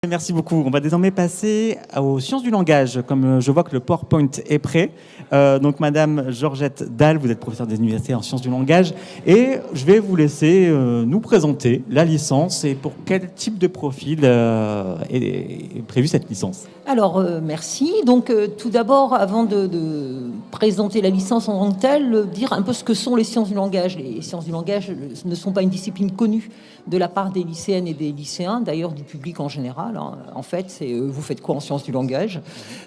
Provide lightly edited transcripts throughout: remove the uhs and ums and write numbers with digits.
Merci beaucoup. On va désormais passer aux sciences du langage. Comme je vois que le PowerPoint est prêt. Donc, Madame Georgette Dalle, vous êtes professeure des universités en sciences du langage. Et je vais vous laisser nous présenter la licence et pour quel type de profil est prévue cette licence. Alors, merci. Donc, tout d'abord, avant de présenter la licence en tant que telle, dire un peu ce que sont les sciences du langage. Les sciences du langage ne sont pas une discipline connue de la part des lycéennes et des lycéens, d'ailleurs du public en général. En fait, c'est vous faites quoi en sciences du langage?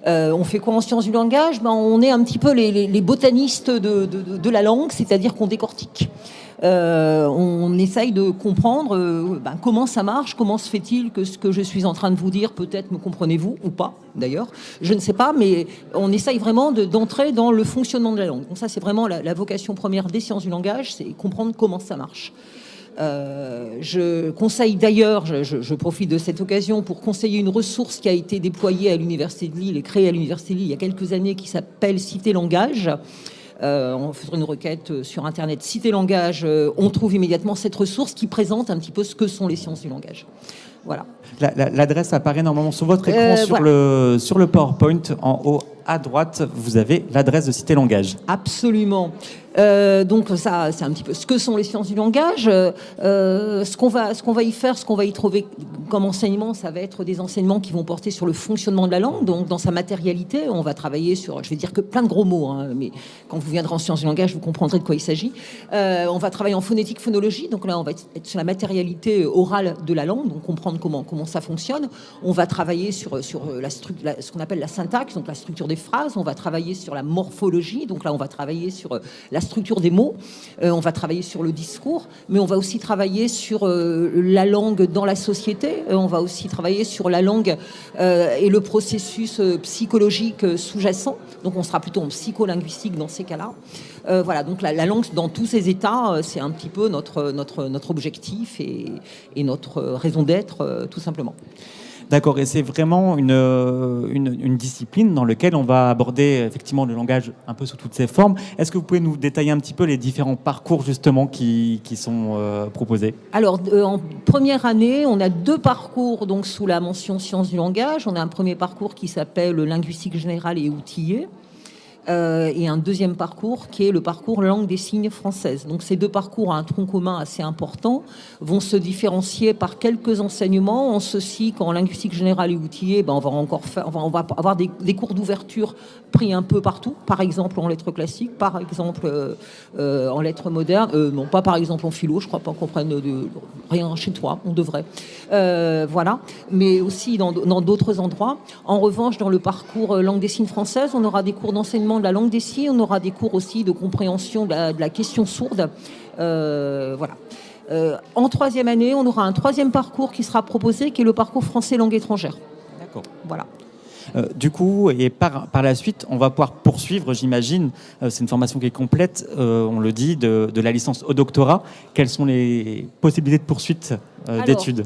On fait quoi en sciences du langage? On est un petit peu les botanistes de la langue, c'est-à-dire qu'on décortique. On essaye de comprendre comment ça marche, comment se fait-il que ce que je suis en train de vous dire, peut-être me comprenez-vous ou pas, d'ailleurs, je ne sais pas, mais on essaye vraiment d'entrer dans le fonctionnement de la langue. Donc ça, c'est vraiment la vocation première des sciences du langage, c'est comprendre comment ça marche. Je conseille d'ailleurs, je profite de cette occasion pour conseiller une ressource qui a été déployée à l'Université de Lille et créée à l'Université de Lille il y a quelques années, qui s'appelle Cité Langage. En faisant une requête sur Internet Cité Langage, on trouve immédiatement cette ressource qui présente un petit peu ce que sont les sciences du langage. Voilà. L'adresse apparaît normalement sur votre écran, sur le PowerPoint, en haut à droite, vous avez l'adresse de Cité Langage. Absolument. Donc ça, c'est un petit peu ce que sont les sciences du langage. Ce qu'on va y faire, ce qu'on va y trouver comme enseignement, ça va être des enseignements qui vont porter sur le fonctionnement de la langue, donc dans sa matérialité. On va travailler sur, je vais dire que plein de gros mots, mais quand vous viendrez en sciences du langage, vous comprendrez de quoi il s'agit. On va travailler en phonétique, phonologie, donc là, on va être sur la matérialité orale de la langue, donc comprendre comment ça fonctionne. On va travailler sur ce qu'on appelle la syntaxe, donc la structure des phrases. On va travailler sur la morphologie, donc là, on va travailler sur la structure des mots. On va travailler sur le discours, mais on va aussi travailler sur la langue dans la société. On va aussi travailler sur la langue et le processus psychologique sous-jacent. Donc on sera plutôt en psycholinguistique dans ces cas-là. Voilà, donc la langue dans tous ses états, c'est un petit peu notre objectif et notre raison d'être, tout simplement. D'accord, et c'est vraiment une discipline dans laquelle on va aborder effectivement le langage un peu sous toutes ses formes. Est-ce que vous pouvez nous détailler un petit peu les différents parcours justement qui sont proposés? Alors, en première année, on a 2 parcours donc sous la mention sciences du langage. On a un premier parcours qui s'appelle linguistique générale et outillée. Et un deuxième parcours qui est le parcours langue des signes française. Donc ces 2 parcours à un tronc commun assez important, vont se différencier par quelques enseignements, en ceci qu'en linguistique générale et outillée, on va avoir des cours d'ouverture pris un peu partout, par exemple en lettres classiques, par exemple en lettres modernes, non pas par exemple en philo, je crois pas qu'on prenne rien chez toi, on devrait. Voilà, mais aussi dans d'autres endroits. En revanche, dans le parcours langue des signes française, on aura des cours d'enseignement de la langue des signes, on aura des cours aussi de compréhension de la question sourde. Voilà. En 3e année, on aura un 3e parcours qui sera proposé, qui est le parcours français langue étrangère. D'accord. Voilà. Du coup, et par la suite, on va pouvoir poursuivre, j'imagine, c'est une formation qui est complète, on le dit, de la licence au doctorat. Quelles sont les possibilités de poursuite d'études ?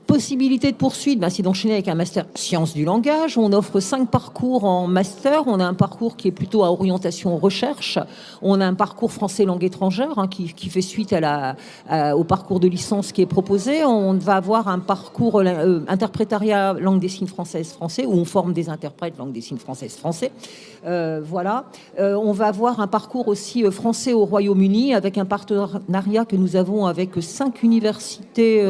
Possibilité de poursuite, c'est d'enchaîner avec un master sciences du langage. On offre 5 parcours en master. On a un parcours qui est plutôt à orientation recherche. On a un parcours français langue étrangère qui fait suite au parcours de licence qui est proposé. On va avoir un parcours interprétariat langue des signes français, où on forme des interprètes langue des signes français. Voilà. On va avoir un parcours aussi français au Royaume-Uni avec un partenariat que nous avons avec 5 universités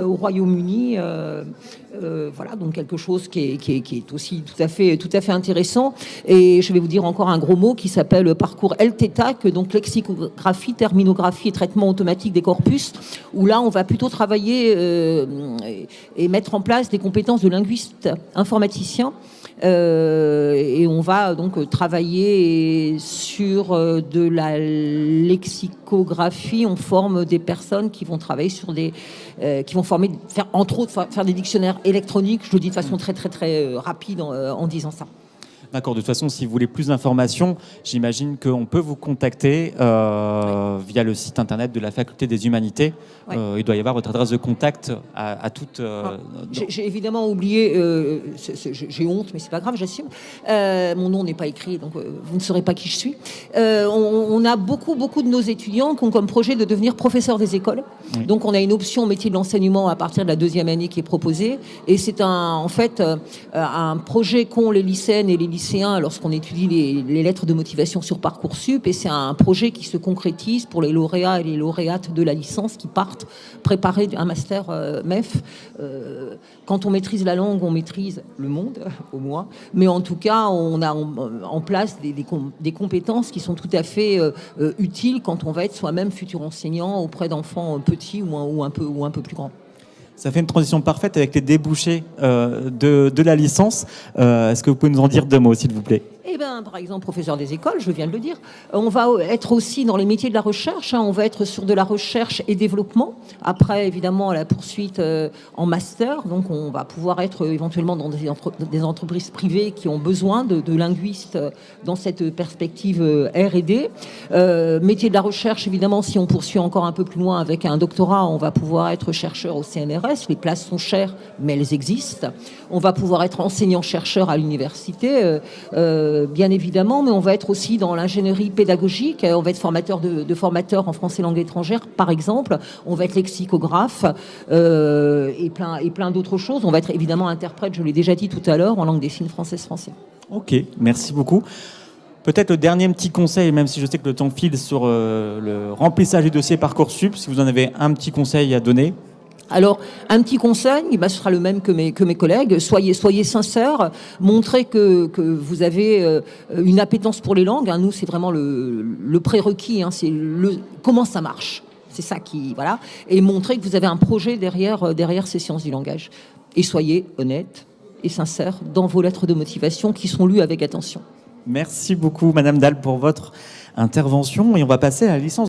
au Royaume-Uni. Voilà, donc quelque chose qui est aussi tout à fait intéressant. Et je vais vous dire encore un gros mot qui s'appelle parcours LTTAC, donc lexicographie, terminographie et traitement automatique des corpus, où là on va plutôt travailler et mettre en place des compétences de linguiste informaticien. Et on va donc travailler sur de la lexicographie. On forme des personnes qui vont travailler sur qui vont faire des dictionnaires électroniques. Je le dis de façon très rapide en disant ça. D'accord, de toute façon, si vous voulez plus d'informations, j'imagine qu'on peut vous contacter via le site internet de la Faculté des Humanités. Ouais. Il doit y avoir votre adresse de contact à toute... J'ai évidemment oublié, j'ai honte, mais c'est pas grave, j'assume. Mon nom n'est pas écrit, donc vous ne saurez pas qui je suis. On a beaucoup de nos étudiants qui ont comme projet de devenir professeurs des écoles. Oui. Donc on a une option métier de l'enseignement à partir de la 2e année qui est proposée. Et c'est en fait un projet qu'ont les lycéennes et les lycéens lorsqu'on étudie les lettres de motivation sur Parcoursup, et c'est un projet qui se concrétise pour les lauréats et les lauréates de la licence qui partent préparer un master MEF. Quand on maîtrise la langue, on maîtrise le monde, au moins, mais en tout cas, on a en place des compétences qui sont tout à fait utiles quand on va être soi-même futur enseignant auprès d'enfants petits ou un peu plus grands. Ça fait une transition parfaite avec les débouchés de la licence. Est-ce que vous pouvez nous en dire 2 mots, s'il vous plaît ? Eh bien, par exemple, professeur des écoles, je viens de le dire. On va être aussi dans les métiers de la recherche. On va être sur de la recherche et développement. Après, évidemment, la poursuite en master. Donc, on va pouvoir être éventuellement dans des entreprises privées qui ont besoin de linguistes dans cette perspective R&D. Métier de la recherche, évidemment, si on poursuit encore un peu plus loin avec un doctorat, on va pouvoir être chercheur au CNRS. Les places sont chères, mais elles existent. On va pouvoir être enseignant-chercheur à l'université. Bien évidemment, mais on va être aussi dans l'ingénierie pédagogique, on va être formateur de formateurs en français langue étrangère, par exemple, on va être lexicographe et plein d'autres choses. On va être évidemment interprète, je l'ai déjà dit tout à l'heure, en langue des signes français. Ok, merci beaucoup. Peut-être le dernier petit conseil, même si je sais que le temps file, sur le remplissage du dossier Parcoursup, si vous en avez un petit conseil à donner. Alors, un petit conseil, ce sera le même que mes collègues. Soyez sincères, montrez que vous avez une appétence pour les langues. Nous, c'est vraiment le prérequis. C'est comment ça marche. C'est ça qui, voilà. Et montrez que vous avez un projet derrière ces sciences du langage. Et soyez honnêtes et sincères dans vos lettres de motivation qui sont lues avec attention. Merci beaucoup, Madame Dalle, pour votre intervention. Et on va passer à la licence.